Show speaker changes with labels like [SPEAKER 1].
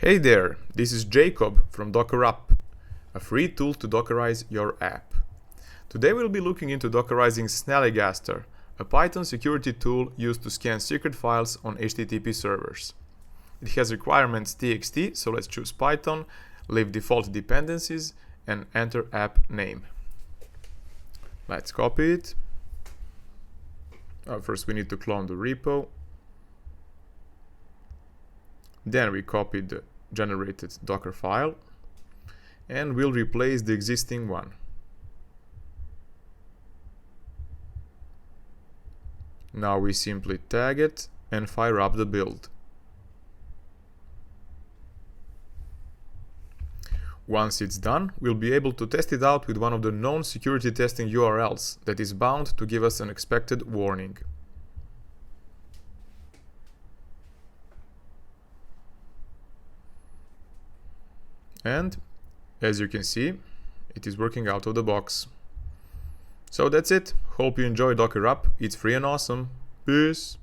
[SPEAKER 1] Hey there, this is Jacob from DockerUP, a free tool to Dockerize your app. Today we'll be looking into Dockerizing Snallygaster, a Python security tool used to scan secret files on HTTP servers. It has requirements.txt, so let's choose Python, leave default dependencies, and enter app name. Let's copy it. First we need to clone the repo. Then we copy the generated Docker file and we'll replace the existing one. Now we simply tag it and fire up the build. Once it's done, we'll be able to test it out with one of the known security testing URLs that is bound to give us an expected warning. And as you can see, it is working out of the box. So that's it. Hope you enjoy DockerUP. It's free and awesome. Peace.